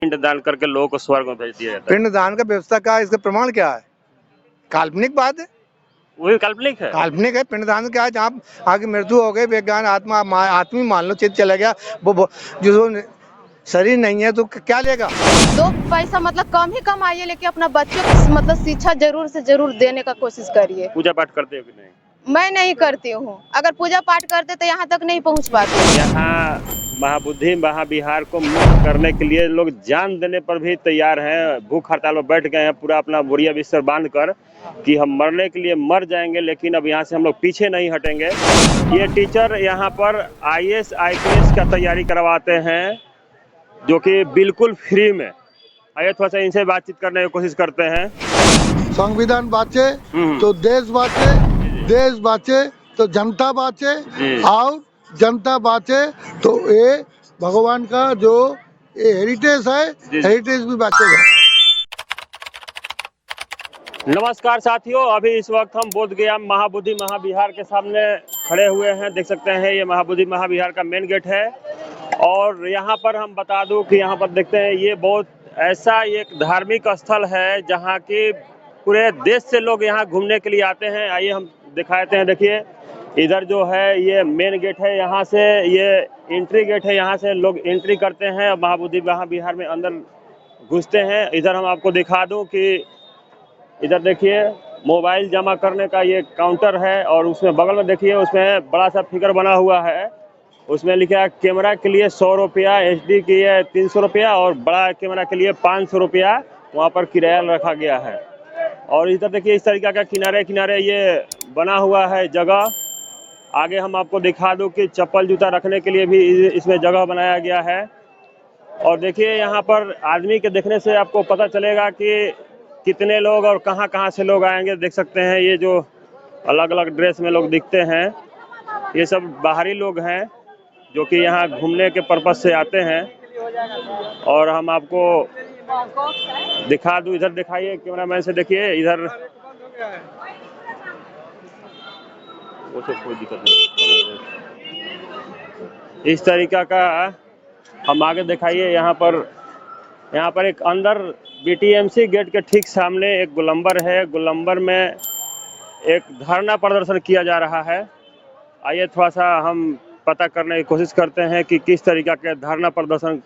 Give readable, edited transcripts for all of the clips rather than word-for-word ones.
पिंड दान करके लोगों को स्वर्ग में भेज दिया जाता है। पिंड दान का व्यवस्था क्या है, इसका प्रमाण क्या है? काल्पनिक बात है, वही काल्पनिक है। काल्पनिक है। पिंड दान क्या है, जहाँ आगे मृत्यु हो गई, विज्ञान आत्मा आत्मी मान लो, चित्त चला गया, वो जो शरीर नहीं है तो क्या लेगा? 2 पैसा मतलब कम ही कमाइए, लेकिन अपना बच्चों को मतलब शिक्षा जरूर से जरूर देने का कोशिश करिए। पूजा पाठ करते हो कि नहीं? मैं नहीं करती हूँ, अगर पूजा पाठ करते तो यहाँ तक नहीं पहुँच पाते। यहाँ महाबुद्धि महाविहार को मुक्त करने के लिए लोग जान देने पर भी तैयार हैं, भूख हड़ताल में बैठ गए हैं, पूरा अपना बोरिया बिस्तर बांध कर कि हम मरने के लिए मर जाएंगे, लेकिन अब यहाँ से हम लोग पीछे नहीं हटेंगे। ये टीचर यहाँ पर IAS IPS का तैयारी करवाते हैं, जो कि बिल्कुल फ्री में। आइए थोड़ा सा इनसे बातचीत करने की कोशिश करते हैं। संविधान बाँचे तो देश बाँचे, देश बाँचे तो जनता बाँचे, और जनता बाँचे तो ये भगवान का जो ये हेरिटेज है, हेरिटेज भी बाँचेगा। नमस्कार साथियों, अभी इस वक्त हम बोधगया महाबोधि महाविहार के सामने खड़े हुए हैं। देख सकते हैं ये महाबोधि महाविहार का मेन गेट है, और यहाँ पर हम बता दूं कि यहाँ पर देखते हैं ये बहुत ऐसा एक धार्मिक स्थल है जहाँ की पूरे देश से लोग यहाँ घूमने के लिए आते हैं। आइए हम दिखाते हैं। देखिए इधर जो है ये मेन गेट है, यहाँ से ये एंट्री गेट है, यहाँ से लोग एंट्री करते हैं और महाबोधि महाविहार में अंदर घुसते हैं। इधर हम आपको दिखा दूं कि इधर देखिए मोबाइल जमा करने का ये काउंटर है, और उसमें बगल में देखिए उसमें बड़ा सा फिगर बना हुआ है, उसमें लिखा है कैमरा के लिए 100 रुपया, HD के लिए 300 रुपया और बड़ा कैमरा के लिए 500 रुपया वहाँ पर किराया रखा गया है। और इधर देखिए इस तरीके का किनारे किनारे ये बना हुआ है जगह। आगे हम आपको दिखा दूं कि चप्पल जूता रखने के लिए भी इसमें जगह बनाया गया है। और देखिए यहाँ पर आदमी के देखने से आपको पता चलेगा कि कितने लोग और कहाँ कहाँ से लोग आएंगे। देख सकते हैं ये जो अलग अलग ड्रेस में लोग दिखते हैं, ये सब बाहरी लोग हैं जो कि यहाँ घूमने के पर्पज से आते हैं। और हम आपको दिखा दूं, इधर दिखाइए कैमरामैन से, देखिए इधर वो तो कोई दिक्कत नहीं, इस तरीका का हम आगे दिखाइए। यहाँ पर एक अंदर BTMC गेट के ठीक सामने एक गोलंबर है, गोलंबर में एक धरना प्रदर्शन किया जा रहा है। आइए थोड़ा सा हम पता करने की कोशिश करते हैं कि किस तरीका के धरना प्रदर्शन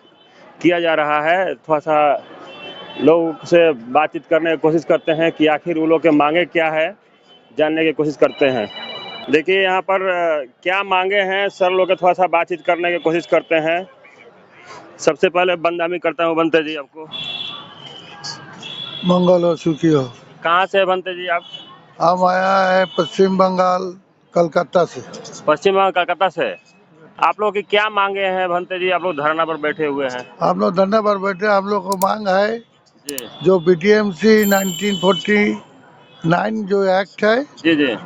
किया जा रहा है। थोड़ा सा लोगों से बातचीत करने की कोशिश करते हैं कि आखिर वो लोग के मांगे क्या है, जानने की कोशिश करते हैं। देखिए यहाँ पर क्या मांगे हैं, सर लोग थोड़ा सा बातचीत करने की कोशिश करते हैं। सबसे पहले बंदामी करता हूँ बनते जी आपको। मंगल हो, सुखी हो। कहाँ से बनते जी आप? हम आया है पश्चिम बंगाल कलकत्ता से। पश्चिम बंगाल कलकत्ता से। आप लोग की क्या मांगे हैं भंते जी? आप लोग धरना पर बैठे हुए हैं। हम लोग धरना पर बैठे, हम लोग को मांग है जी जो BTMC 1949 जो एक्ट है, जी जी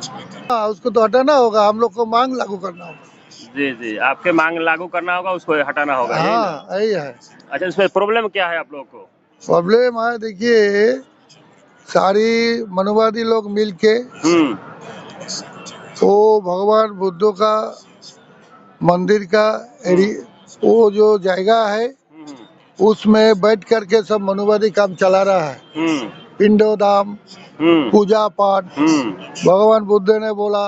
उसको तो हटाना होगा। हम लोग को मांग लागू करना होगा। जी आपके मांग लागू करना होगा, उसको हटाना होगा। हाँ, यही है। अच्छा, इसमें प्रॉब्लम क्या है आप लोग को? प्रॉब्लम है, देखिए सारी मनुवादी लोग मिलके वो भगवान बुद्ध का मंदिर का वो जो जगह है उसमें बैठ करके सब मनुवादी काम चला रहा है। पिंडोदान, पूजा पाठ। भगवान बुद्ध ने बोला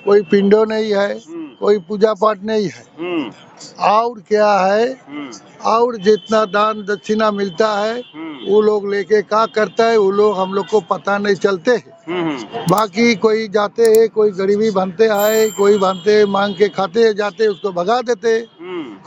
कोई पिंडो नहीं है, कोई पूजा पाठ नहीं है, और क्या है, और जितना दान दक्षिणा मिलता है वो लोग लेके क्या करता है वो लोग हम लोग को पता नहीं चलते है। बाकी कोई जाते हैं, कोई गरीबी बनते आए, कोई बनते मांग के खाते जाते, उसको भगा देते,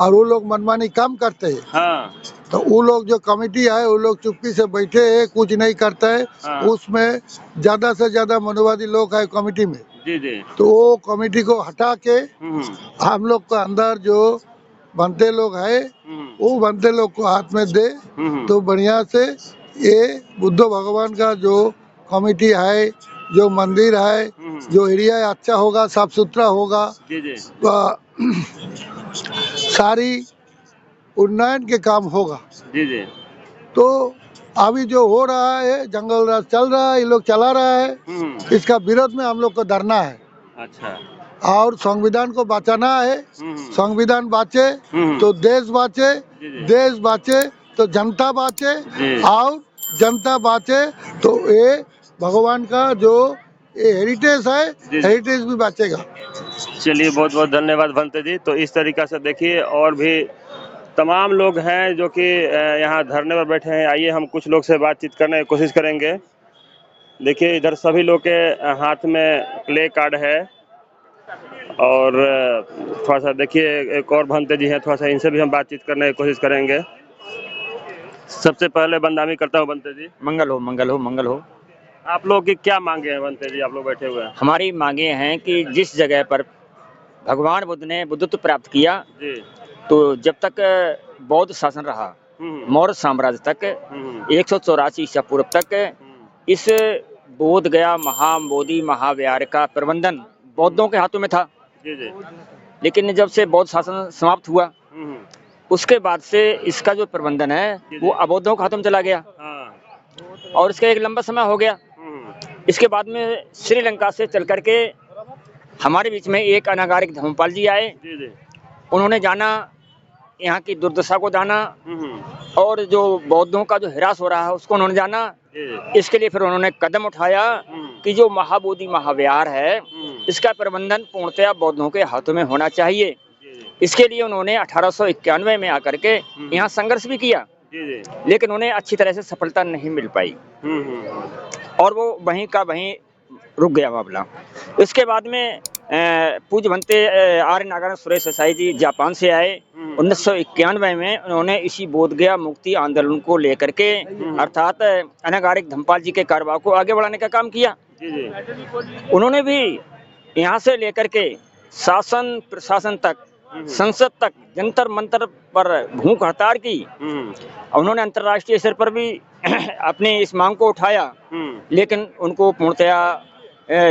और वो लोग मनमानी काम करते हैं। हाँ। तो वो लोग जो कमेटी है वो लोग चुप्पी से बैठे है, कुछ नहीं करता है। हाँ। उसमें ज्यादा से ज्यादा मनुवादी लोग है कमेटी में। जी तो वो कमेटी को हटा के हम लोग को अंदर जो बनते लोग है वो बनते लोग को हाथ में दे तो बढ़िया से ये बुद्ध भगवान का जो कमेटी है, जो मंदिर है, जो एरिया अच्छा होगा, साफ सुथरा होगा, जी सारी उन्नयन के काम होगा। जी तो अभी जो हो रहा है, जंगल राज चल रहा है, ये लोग चला रहा है, इसका विरोध में हम लोग को डरना है। अच्छा। और संविधान को बचाना है। संविधान बाँचे तो देश बाँचे, देश बाँचे तो जनता बाँचे जी। और जनता बाँचे तो ये भगवान का जो ये हेरिटेज है, जी। हेरिटेज भी बचेगा। चलिए बहुत बहुत धन्यवाद भंते जी। तो इस तरीका से देखिए और भी तमाम लोग हैं जो कि यहाँ धरने पर बैठे हैं। आइए हम कुछ लोग से बातचीत करने की कोशिश करेंगे। देखिए इधर सभी लोग के हाथ में प्ले कार्ड है और थोड़ा सा देखिए एक और भंते जी हैं, थोड़ा सा इनसे भी हम बातचीत करने की कोशिश करेंगे। सबसे पहले बंदामी करता हूँ भंते जी। मंगल हो मंगल हो मंगल हो। आप लोग की क्या मांगे हैं भंते जी, आप लोग बैठे हुए हैं? हमारी मांगे हैं कि जिस जगह पर भगवान बुद्ध ने बुद्धत्व प्राप्त किया जी। तो जब तक बौद्ध शासन रहा मौर्य साम्राज्य तक 184 ईसा पूर्व तक इस बोध गया महाबोधि महाविहार का प्रबंधन बौद्धों के हाथों में था। जी जी। लेकिन जब से बौद्ध शासन समाप्त हुआ उसके बाद से इसका जो प्रबंधन है वो अबौद्धों के हाथों में चला गया और इसका एक लंबा समय हो गया। इसके बाद में श्रीलंका से चल करके हमारे बीच में एक अनागारिक धर्मपाल जी आए। जी जी। उन्होंने जाना यहाँ की दुर्दशा को जाना और जो बौद्धों का जो हिरास हो रहा है उसको उन्होंने जाना। इसके लिए फिर उन्होंने कदम उठाया कि जो महाबोधि महाविहार है इसका प्रबंधन पूर्णतया बौद्धों के हाथों में होना चाहिए। इसके लिए उन्होंने 1891 में आकर के यहाँ संघर्ष भी किया लेकिन उन्हें अच्छी तरह से सफलता नहीं मिल पाई और वो वहीं का वहीं रुक गया मामला। इसके बाद में पूज्य भंते आर्य नागार्जुन सुरेश देसाई जी जापान से आए। 1991 में उन्होंने इसी बोध गया मुक्ति आंदोलन को लेकर के अर्थात अनागारिक धर्मपाल जी के कारोबार को आगे बढ़ाने का काम किया। उन्होंने भी यहाँ से लेकर के शासन प्रशासन तक संसद तक जंतर मंतर पर भूख हड़ताल की। उन्होंने अंतर्राष्ट्रीय स्तर पर भी अपनी इस मांग को उठाया लेकिन उनको पूर्णतया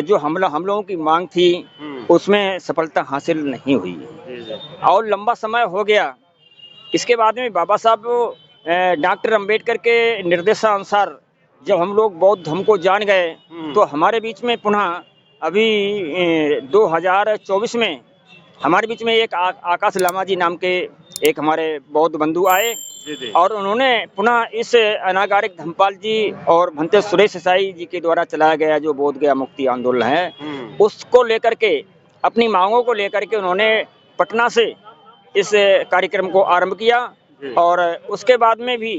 जो हम लोगों की मांग थी उसमें सफलता हासिल नहीं हुई और लंबा समय हो गया। इसके बाद में बाबा साहब डॉक्टर अंबेडकर के निर्देशानुसार जब हम लोग बौद्ध धर्म को जान गए तो हमारे बीच में पुनः अभी 2024 में हमारे बीच में एक आकाश लामा जी नाम के एक हमारे बौद्ध बंधु आए और उन्होंने पुनः इस अनागारिक धर्मपाल जी और भंते सुरेश देसाई जी के द्वारा चलाया गया जो बोध गया मुक्ति आंदोलन है उसको लेकर के अपनी मांगों को लेकर के उन्होंने पटना से इस कार्यक्रम को आरंभ किया और उसके बाद में भी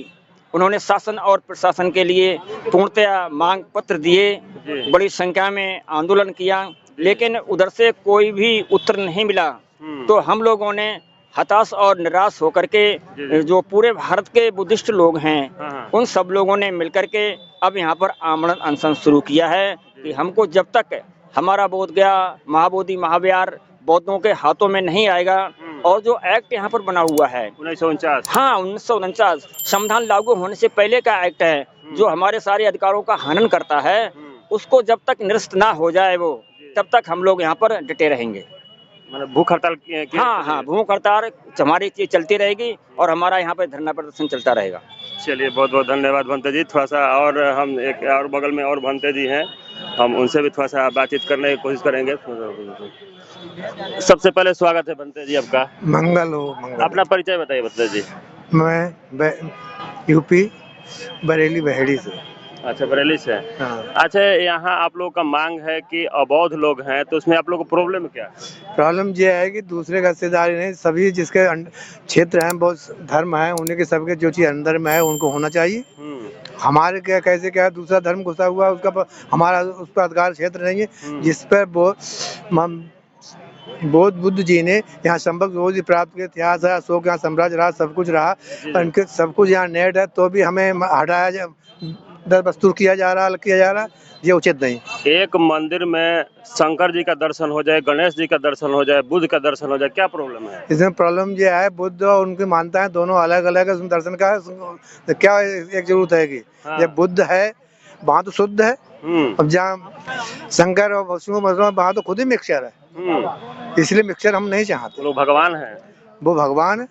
उन्होंने शासन और प्रशासन के लिए पूर्णतया मांग पत्र दिए। बड़ी संख्या में आंदोलन किया लेकिन उधर से कोई भी उत्तर नहीं मिला तो हम लोगों ने हताश और निराश होकर के जो पूरे भारत के बुद्धिस्ट लोग हैं उन सब लोगों ने मिलकर के अब यहाँ पर आमरण अनशन शुरू किया है कि हमको जब तक हमारा बोध गया महाबोधि महाविहार बौद्धों के हाथों में नहीं आएगा और जो एक्ट यहाँ पर बना हुआ है 1949 हाँ 1949 संविधान लागू होने से पहले का एक्ट है जो हमारे सारे अधिकारों का हनन करता है उसको जब तक निरस्त ना हो जाए वो तब तक हम लोग यहाँ पर डटे रहेंगे। मतलब भूख हड़ताल हाँ भूख हड़ताल हमारी चीज चलती रहेगी और हमारा यहाँ पर धरना प्रदर्शन चलता रहेगा। चलिए बहुत बहुत धन्यवाद भंते जी। थोड़ा सा और हम एक और बगल में और भंते जी हैं, हम उनसे भी थोड़ा सा बातचीत करने की कोशिश करेंगे। सबसे पहले स्वागत है भंते जी आपका। मंगल हो मंगल। अपना परिचय बताइए भंते जी। मैं यूपी बरेली बहेड़ी से। अच्छा बरेली से। हाँ। अच्छा यहाँ आप लोग का मांग है कि अबौध लोग हैं तो उसमें आप लोग को प्रॉब्लम क्या है? प्रॉब्लम ये है कि दूसरे का हिस्सेदारी नहीं, सभी जिसके क्षेत्र हैं बहुत धर्म है उन्हीं के सबके जो चीज अंदर में है उनको होना चाहिए। हमारे क्या कैसे क्या दूसरा धर्म घुसा हुआ उसका हमारा उस पर अधिकार क्षेत्र नहीं है जिस पर बौद्ध बुद्ध जी ने यहाँ संभव रोज प्राप्त किया। इतिहास है अशोक यहाँ साम्राज्य रहा सब कुछ रहा उनके सब कुछ यहाँ नेट है तो भी हमें हटाया दर बस्तूर किया जा रहा ये उचित नहीं। एक मंदिर में शंकर जी का दर्शन हो जाए, गणेश जी का दर्शन हो जाए, बुद्ध का दर्शन हो जाए, क्या प्रॉब्लम है? इसमें प्रॉब्लम ये है बुद्ध और उनकी मानता है दोनों अलग अलग है। उसमें दर्शन का तो क्या एक जरूरत है कि ये बुद्ध है वहाँ तो शुद्ध है अब जहाँ शंकर और वसु वहाँ तो खुद ही मिक्सचर है इसलिए मिक्सचर हम नहीं चाहते। लोग भगवान है वो भगवान है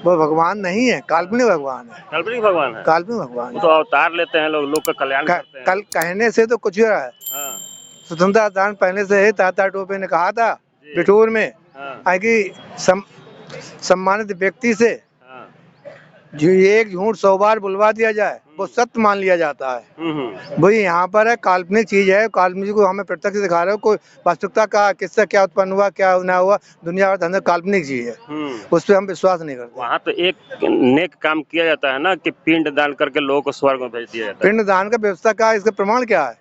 वो भगवान नहीं है काल्पनिक भगवान है। काल्पनिक भगवान है? काल्पनिक भगवान वो तो अवतार लेते हैं लोग का कल्याण करते हैं। कल कहने से तो कुछ हो रहा है। स्वतंत्रता आंदोलन पहले से है ताता टोपे ने कहा था बिठूर में कि सम्मानित व्यक्ति से जो एक झूठ 100 बार बुलवा दिया जाए वो सत्य मान लिया जाता है। वही यहाँ पर है, काल्पनिक चीज है, काल्पनिक को हमें प्रत्यक्ष दिखा रहे हो। कोई वास्तविकता का किससे क्या उत्पन्न हुआ, क्या ना हुआ, दुनिया और धंधे काल्पनिक चीज है, उस पर हम विश्वास नहीं करते। वहाँ तो एक नेक काम किया जाता है ना कि पिंड दान करके लोगों को स्वर्ग में भेज दिया जाता है। पिंड दान का व्यवस्था का इसका प्रमाण क्या है?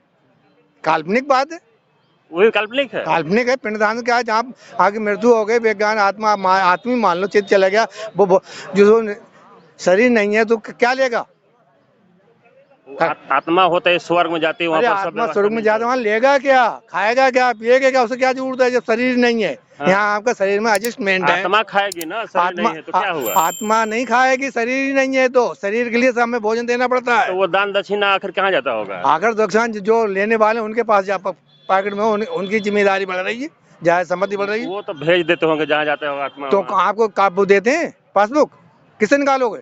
काल्पनिक बात है, वही काल्पनिक है। काल्पनिक है। पिंडदान क्या है, जहाँ आगे मृत्यु हो गई, विज्ञान आत्मा आत्मी मान लो, चित्त चला गया, वो जो शरीर नहीं है तो क्या लेगा? आत्मा होता है स्वर्ग में जाती है, वहाँ पर सब आत्मा स्वर्ग में जाता है, वहाँ लेगा क्या, खाएगा क्या, पिएगा क्या, उसे क्या जरूरत है जब शरीर नहीं है? हाँ। यहाँ आपका शरीर में एडजस्टमेंट है। आत्मा खाएगी ना, शरीर नहीं है तो क्या हुआ? आत्मा नहीं खाएगी, शरीर ही नहीं है तो शरीर के लिए हमें भोजन देना पड़ता है। तो वो दान दक्षिणा आखिर कहाँ जाता होगा? आखिर दक्षिणा जो लेने वाले उनके पास जा पॉकेट में उनकी जिम्मेदारी बढ़ रही है, जहाँ सम्मति बढ़ रही है। वो तो भेज देते होंगे जहाँ जाते होगा आत्मा। तो आपको काबू देते हैं पासबुक, किससे निकालोगे?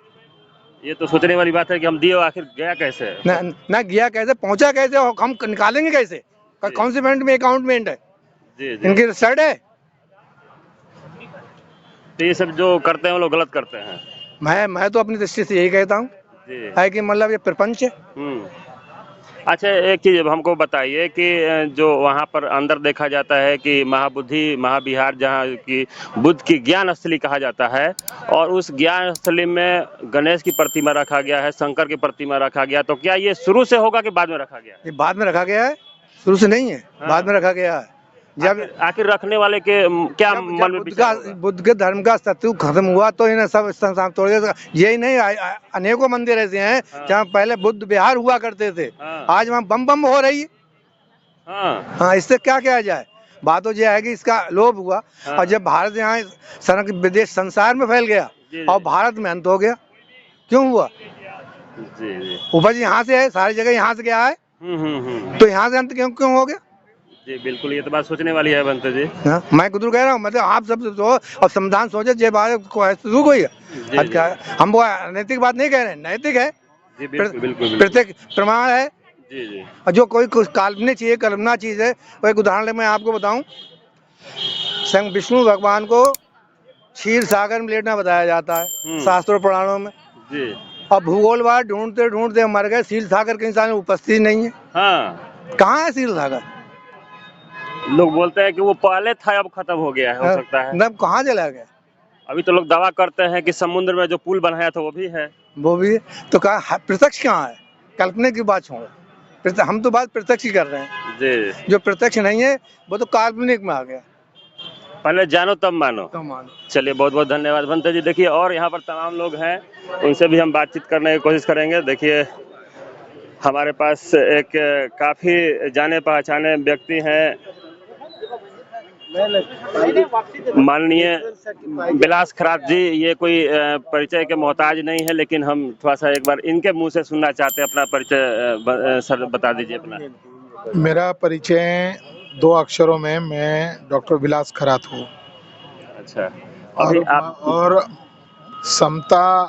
ये तो सोचने वाली बात है कि हम दिए, आखिर गया कैसे? ना गया कैसे, पहुंचा कैसे, हम निकालेंगे कैसे? कौन से बैंक में अकाउंटमेंट है? जी जी। इनकी रिसर्च है। तो ये सब जो करते हैं वो लोग गलत करते हैं। मैं तो अपनी दृष्टि से यही कहता हूँ है कि मतलब ये प्रपंच है। अच्छा, एक चीज हमको बताइए कि जो वहाँ पर अंदर देखा जाता है कि महाबुद्धि महाविहार, जहाँ की बुद्ध की ज्ञान स्थली कहा जाता है, और उस ज्ञान स्थली में गणेश की प्रतिमा रखा गया है, शंकर की प्रतिमा रखा गया, तो क्या ये शुरू से होगा कि बाद में रखा गया? ये बाद में रखा गया है, शुरू से नहीं है। हाँ। बाद में रखा गया है। जब आखिर रखने वाले के क्या मन में बुद्ध के धर्म का अस्तित्व खत्म हुआ तो इन्हें सब संस्थान तोड़ दिया। यही नहीं, अनेकों मंदिर ऐसे हैं जहाँ पहले बुद्ध विहार हुआ करते थे, आज वहाँ बम बम हो रही है। हाँ, इससे क्या किया जाए? बात तो यह है कि इसका लोभ हुआ, और जब भारत यहाँ सनक विदेश संसार में फैल गया और भारत में अंत हो गया। क्यों हुआ? उपज यहाँ से है, सारी जगह यहाँ से गया है, तो यहाँ से अंत क्यों हो गया? जी बिल्कुल, ये तो बात सोचने वाली है बनते जी। मैं खुद कह रहा हूँ, मतलब आप सब और समाधान सोचे, ये बात कोई है क्या? हम वो नैतिक बात नहीं कह रहे हैं, नैतिक है, प्रत्येक प्रमाण है। जी जी। और जो कोई काल्पनिक चीज, कल्पना चीज है, वो एक उदाहरण मैं आपको बताऊं, स्वयं विष्णु भगवान को क्षीर सागर में लेटना बताया जाता है शास्त्रों पुराणों में जी। और भूगोलवाद ढूंढते ढूंढते मर गए, क्षीर सागर के इंसान उपस्थित नहीं है। हाँ, कहाँ है क्षीर सागर? लोग बोलते हैं कि वो पहले था, अब खत्म हो गया है, हो सकता है। अब कहाँ चला गया? अभी तो लोग दावा करते हैं कि समुद्र में जो पुल बनाया था वो भी है। वो भी है, तो कहा प्रत्यक्ष कहाँ है? कल्पना की बात छोड़ो, हम तो बात प्रत्यक्ष ही कर रहे हैं जी। जो प्रत्यक्ष नहीं है वो तो काल्पनिक में आ गया। पहले जानो तब मानो। चलिए, बहुत बहुत धन्यवाद बनते जी। देखिए, और यहाँ पर तमाम लोग हैं, उनसे भी हम बातचीत करने की कोशिश करेंगे। देखिए, हमारे पास एक काफी जाने पहचाने व्यक्ति हैं, माननीय विलास खरात जी। ये कोई परिचय के मोहताज नहीं है, लेकिन हम थोड़ा सा एक बार इनके मुंह से सुनना चाहते हैं। अपना परिचय सर बता दीजिए अपना। मेरा परिचय 2 अक्षरों में, मैं डॉक्टर विलास खरात हूँ। अच्छा, अभी और समता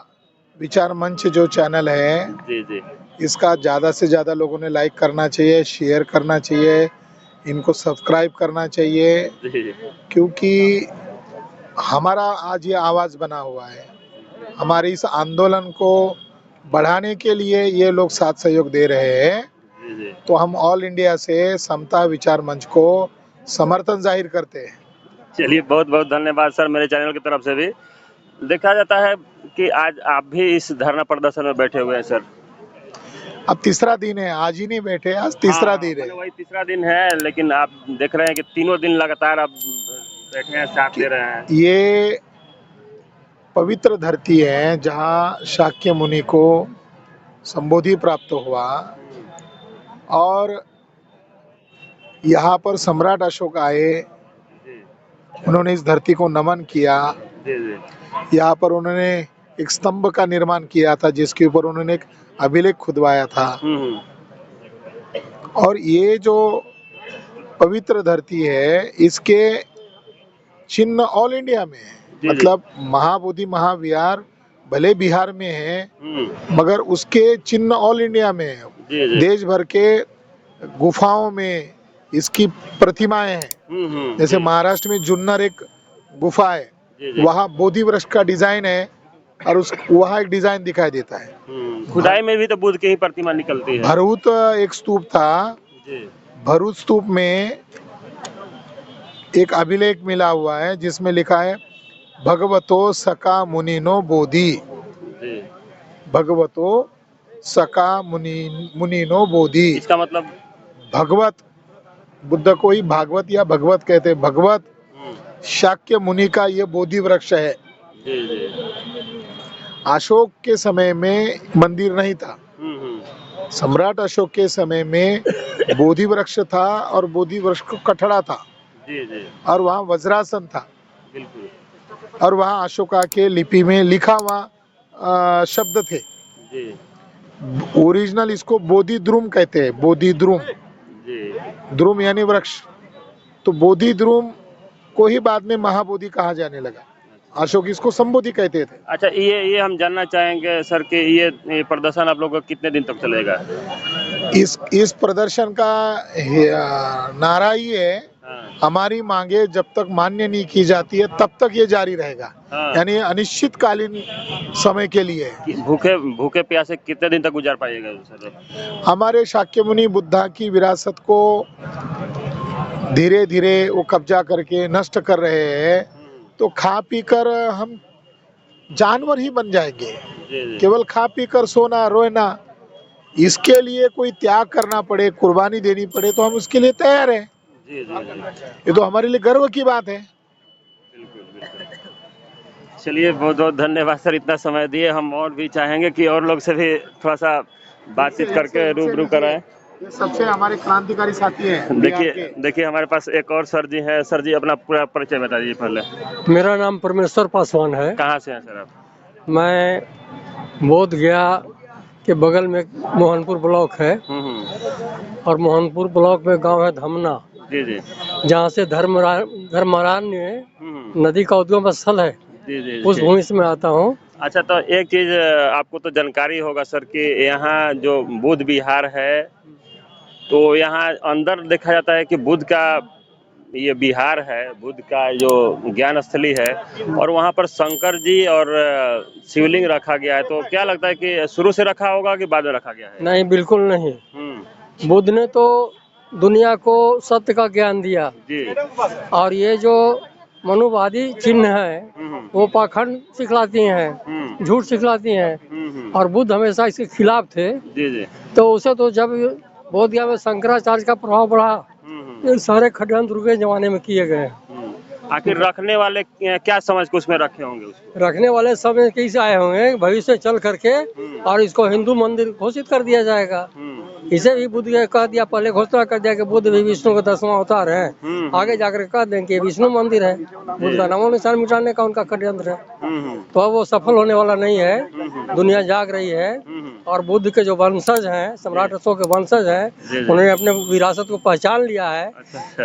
विचार मंच जो चैनल है जी जी, इसका ज़्यादा से ज़्यादा लोगों ने लाइक करना चाहिए, शेयर करना चाहिए, इनको सब्सक्राइब करना चाहिए, क्योंकि हमारा आज ये आवाज़ बना हुआ है। हमारे इस आंदोलन को बढ़ाने के लिए ये लोग साथ सहयोग दे रहे हैं, तो हम ऑल इंडिया से समता विचार मंच को समर्थन जाहिर करते हैं। चलिए, बहुत बहुत धन्यवाद सर, मेरे चैनल की तरफ से भी। देखा जाता है कि आज आप भी इस धरना प्रदर्शन में बैठे हुए हैं सर। अब तीसरा दिन है, आज ही नहीं बैठे, आज तीसरा दिन है। वही तीसरा दिन है, लेकिन आप देख रहे हैं कि तीनों दिन लगातार आप बैठे हैं, साथ दे रहे हैं। ये पवित्र धरती है जहाँ शाक्य मुनि को संबोधि प्राप्त हुआ, और यहाँ पर सम्राट अशोक आए, उन्होंने इस धरती को नमन किया। यहाँ पर उन्होंने एक स्तंभ का निर्माण किया था जिसके ऊपर उन्होंने एक अभिलेख खुदवाया था। और ये जो पवित्र धरती है इसके चिन्ह ऑल इंडिया में है। मतलब महाबोधि महाविहार भले बिहार में है, मगर उसके चिन्ह ऑल इंडिया में है। देश भर के गुफाओं में इसकी प्रतिमाएं हैं। जैसे महाराष्ट्र में जुन्नर एक गुफा है, वहाँ बोधि वृक्ष का डिजाइन है, और उस वहाँ एक डिजाइन दिखाई देता है। खुदाई में भी तो बुद्ध की ही प्रतिमा निकलती है। भरूच एक स्तूप था, जी भरूच स्तूप में एक अभिलेख मिला हुआ है जिसमें लिखा है भगवतो सका मुनिनो बोधि, जी। भगवतो सका मुनिनो बोधि। इसका मतलब भगवत, बुद्ध को ही भागवत या भगवत कहते हैं। भगवत शाक्य मुनि का ये बोधि वृक्ष है। जी जी। अशोक के समय में मंदिर नहीं था, सम्राट अशोक के समय में बोधि वृक्ष था और बोधि वृक्ष को कठड़ा था। जी जी। और वहाँ वज्रासन था। बिल्कुल। और वहाँ अशोका के लिपि में लिखा हुआ शब्द थे। जी ओरिजिनल इसको बोधि द्रुम कहते हैं, बोधि द्रुम। जी। द्रुम यानी वृक्ष, तो बोधि द्रुम को ही बाद में महाबोधि कहा जाने लगा। अशोक इसको संबोधि कहते थे। अच्छा, ये हम जानना चाहेंगे सर कि ये प्रदर्शन आप लोगों का कितने दिन तक चलेगा? इस प्रदर्शन का नारा ये है, हमारी मांगे जब तक मान्य नहीं की जाती है तब तक ये जारी रहेगा। यानी अनिश्चितकालीन समय के लिए। भूखे प्यासे कितने दिन तक गुजार पाइएगा सर? हमारे शाक्य मुनि बुद्धा की विरासत को धीरे धीरे वो कब्जा करके नष्ट कर रहे हैं, तो खा पी कर हम जानवर ही बन जाएंगे। केवल खा पी कर सोना रोना, इसके लिए कोई त्याग करना पड़े, कुर्बानी देनी पड़े तो हम उसके लिए तैयार हैं। ये तो हमारे लिए गर्व की बात है। चलिए, बहुत बहुत धन्यवाद सर, इतना समय दिए। हम और भी चाहेंगे कि और लोग से भी थोड़ा सा बातचीत करके रूबरू कराएं। ये सबसे हमारे क्रांतिकारी साथी हैं। देखिए हमारे पास एक और सर जी हैं। सर जी, अपना पूरा परिचय बता दीजिए पहले। मेरा नाम परमेश्वर पासवान है। कहाँ से हैं सर आप? मैं बोध गया के बगल में मोहनपुर ब्लॉक है और मोहनपुर ब्लॉक में गांव है धमना। जी जी। जहाँ से धर्मारण्य नदी का उद्गम स्थल है। जी जी। उस भूमि से मैं आता हूँ। अच्छा, तो एक चीज आपको तो जानकारी होगा सर कि यहाँ जो बुद्ध विहार है, तो यहाँ अंदर देखा जाता है कि बुद्ध का ये विहार है, बुद्ध का जो ज्ञान स्थली है, और वहाँ पर शंकर जी और शिवलिंग रखा गया है। तो क्या लगता है कि शुरू से रखा होगा कि बाद में रखा गया है? नहीं, बिल्कुल नहीं। बुद्ध ने तो दुनिया को सत्य का ज्ञान दिया जी। और ये जो मनुवादी चिन्ह है वो पाखंड सिखलाती हैं, झूठ सिखलाती हैं, और बुद्ध हमेशा इसके खिलाफ थे। जी जी। तो उसे तो जब बोध गया में शंकराचार्य का प्रभाव बढ़ा, ये सारे षड्यंत्र के जमाने में किए गए। आखिर रखने वाले क्या समझ के उसमें रखे होंगे? उसको रखने वाले सब कैसे आए होंगे, भविष्य चल करके, और इसको हिंदू मंदिर घोषित कर दिया जाएगा। इसे भी बुद्ध ने कह दिया, पहले घोषणा कर दिया कि बुद्ध भी विष्णु का 10वां अवतार है। आगे जाकर कह दें कि विष्णु मंदिर है। बुद्ध का नामो निशान मिटाने का उनका षड्यंत्र है। तो अब वो सफल होने वाला नहीं है। दुनिया जाग रही है और बुद्ध के जो वंशज हैं, सम्राट अशोक के वंशज हैं, उन्होंने अपने विरासत को पहचान लिया है।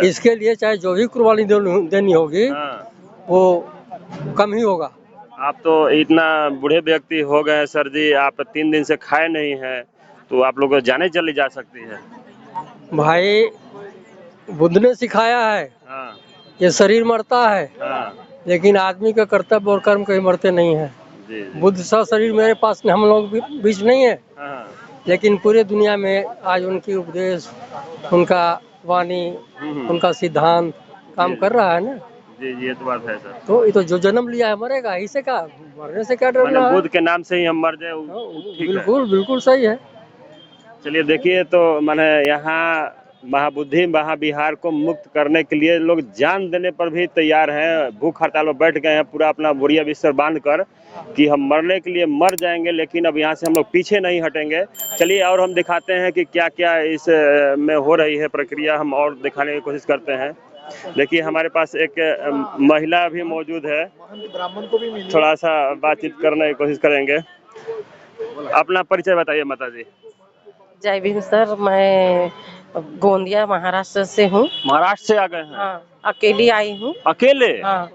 इसके लिए चाहे जो भी कुर्बानी देनी होगी वो कम ही होगा। आप तो इतना बूढ़े व्यक्ति हो गए सर जी, आप 3 दिन से खाए नहीं हैं, तो आप लोग जाने चली जा सकती है। भाई, बुद्ध ने सिखाया है ये शरीर मरता है, लेकिन आदमी का कर्तव्य और कर्म कहीं मरते नहीं है। बुद्ध सा शरीर मेरे पास हम लोग बीच नहीं है, लेकिन पूरे दुनिया में आज उनकी उपदेश, उनका वाणी, उनका सिद्धांत काम कर रहा है ना। जी, ये तो बात है सर। तो ये तो जो जन्म लिया है मरेगा, इसे क्या, मरने से क्या डरना है? बुद्ध के नाम से ही हम मर जाए, बिल्कुल बिल्कुल सही है। चलिए, देखिए, तो मैंने यहाँ महाबुद्धि महाविहार को मुक्त करने के लिए लोग जान देने पर भी तैयार हैं। भूख हड़ताल में बैठ गए हैं, पूरा अपना बोरिया बिस्तर बांध कर कि हम मरने के लिए मर जाएंगे, लेकिन अब यहाँ से हम लोग पीछे नहीं हटेंगे। चलिए, और हम दिखाते हैं कि क्या क्या इस में हो रही है प्रक्रिया, हम और दिखाने की कोशिश करते हैं। देखिए, हमारे पास एक महिला भी मौजूद है, ब्राह्मण को भी मिली, थोड़ा सा बातचीत करने की कोशिश करेंगे। अपना परिचय बताइए माता जी। जय भीम सर, मैं गोंदिया महाराष्ट्र से हूँ। महाराष्ट्र से आ गए हैं? हाँ, अकेली आई हूँ। अकेले? हाँ।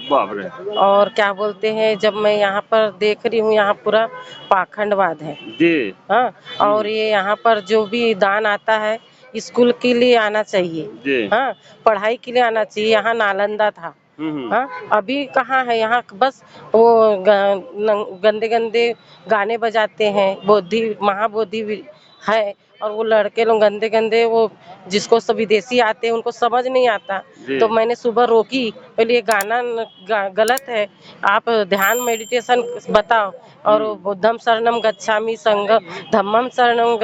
बाप रे। और क्या बोलते हैं, जब मैं यहाँ पर देख रही हूँ, यहाँ पूरा पाखंडवाद है जी। हाँ, और ये यहाँ पर जो भी दान आता है स्कूल के लिए आना चाहिए जी। हाँ, पढ़ाई के लिए आना चाहिए। यहाँ नालंदा था, हाँ, अभी कहाँ है यहाँ, बस वो गंदे गंदे गाने बजाते हैं। महाबोधि है, और वो लड़के लोग गंदे गंदे, वो जिसको सब विदेशी आते हैं उनको समझ नहीं आता। तो मैंने सुबह रोकी, पहले ये गाना गलत है, आप ध्यान मेडिटेशन बताओ। और बुद्धम शरणम गच्छामि, संघ धम्मम शरणम